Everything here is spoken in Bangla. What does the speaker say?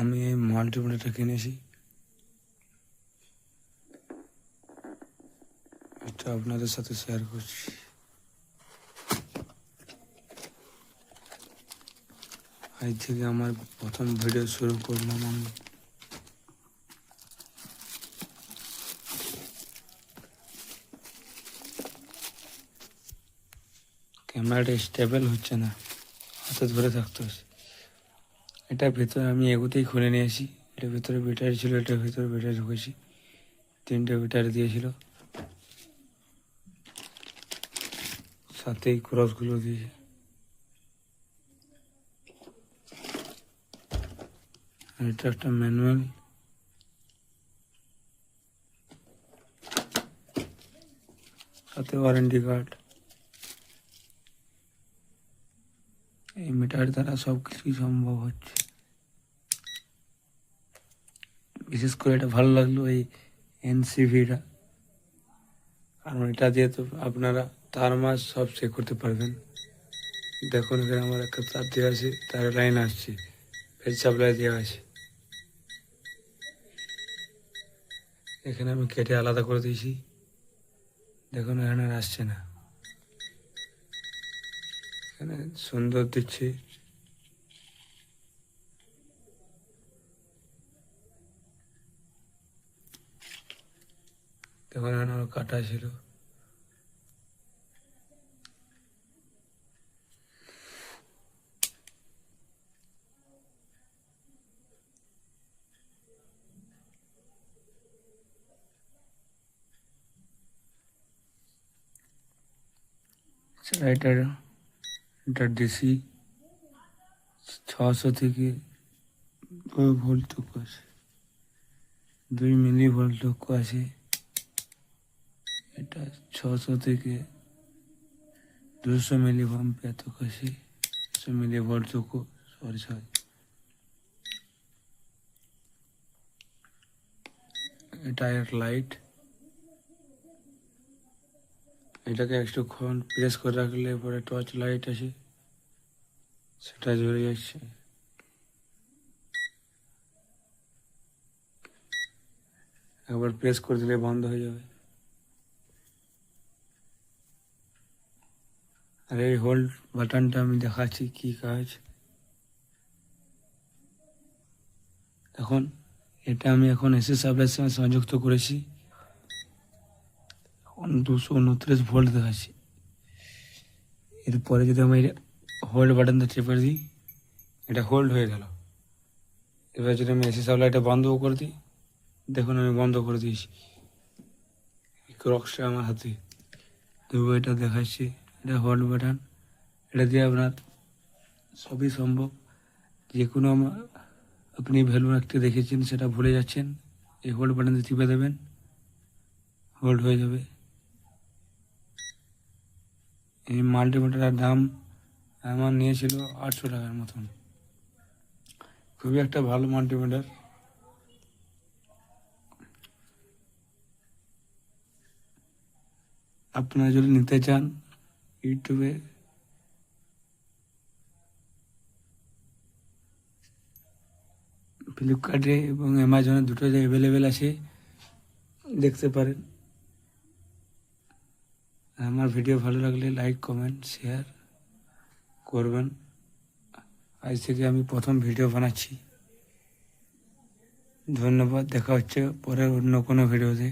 আমি এই মাল্টিমিটারটা কিনেছি, এটা আপনাদের সাথে শেয়ার করছি। আজ থেকে আমার প্রথম ভিডিও শুরু করলাম আমি। ক্যামেরাটা স্টেবল হচ্ছে না, হাতে ধরে থাকতে হচ্ছে। এটা ভেতরে আমি এগোতেই খুলে নিয়েছি। এটার ভিতরে ব্যাটারি ছিল, এটার ভিতরে ব্যাটারি ঢুকেছি, 3টে ব্যাটারি দিয়েছিল, সাথেই ক্রসগুলো দিয়েছে। এটা একটা ম্যানুয়াল, সাথে ওয়ারেন্টি কার্ড। এই মিটার দ্বারা সব কিছুই সম্ভব হচ্ছে। বিশেষ করে এটা ভালো লাগলো এই এনসিভিটা, কারণ এটা দিয়ে তো আপনারা তার মাস সব চেক করতে পারবেন। দেখুন এখানে আমার একটা তার দেওয়া আছে, তার লাইন আসছে, ফের সাপ্লাই দেওয়া আছে। এখানে আমি কেটে আলাদা করে দিয়েছি, দেখুন এখানে আর আসছে না, এখানে সুন্দর দিচ্ছে। দেখুন এখানে আমার কাটা ছিল। এটা ডিসি 600 থেকে 2 ভোল্ট তক আছে, 2 মিলি ভোল্ট তক আছে। এটা 600 থেকে 200 মিলি ভোল্ট তক আছে, 200 মিলি ভোল্ট তক। সরি, এটা এক লাইট, এটাকে একটুক্ষণ প্রেস করে রাখলে পরে টর্চ লাইট আছে, সেটা জ্বলে যাচ্ছে। একবার প্রেস করে দিলে বন্ধ হয়ে যাবে। আর এই হোল্ড বাটনটা আমি দেখাচ্ছি কি কাজ। এখন এটা আমি এখন এসি সাপ্লাইয়ের সঙ্গে সংযুক্ত করেছি, এখন 229 ভোল্ট দেখাচ্ছি। এরপরে যদি আমি হোল্ড বাটনটা চেপে দিই, এটা হোল্ড হয়ে গেল। এবার যদি আমি এসি সাপ্লাইটা বন্ধও করে দিই, দেখুন আমি বন্ধ করে দিয়েছি। ক্রক্সটা আমার হাতে, তবু এটা দেখাচ্ছি, এটা হোল্ড বাটন। এটা দিয়ে আপনার সবই সম্ভব। যে কোনো আপনি ভ্যালু রাখতে দেখেছেন সেটা ভুলে যাচ্ছেন, এই হোল্ড বাটনে টিপে দেবেন, হোল্ড হয়ে যাবে। এই মাল্টিমিটারের দাম আমার নিয়েছিল 800 টাকার মতন। খুবই একটা ভালো মাল্টিমিটার। আপনারা যদি নিতে চান, ইউটিউবে ফ্লিপকার্টে এবং অ্যামাজনে দুটোতে অ্যাভেলেবেল আছে, দেখতে পারেন। আমার ভিডিও ভালো লাগলে লাইক কমেন্ট শেয়ার করবেন। আজ থেকে আমি প্রথম ভিডিও বানাচ্ছি। ধন্যবাদ, দেখা হচ্ছে পরের অন্য কোনো ভিডিওতে।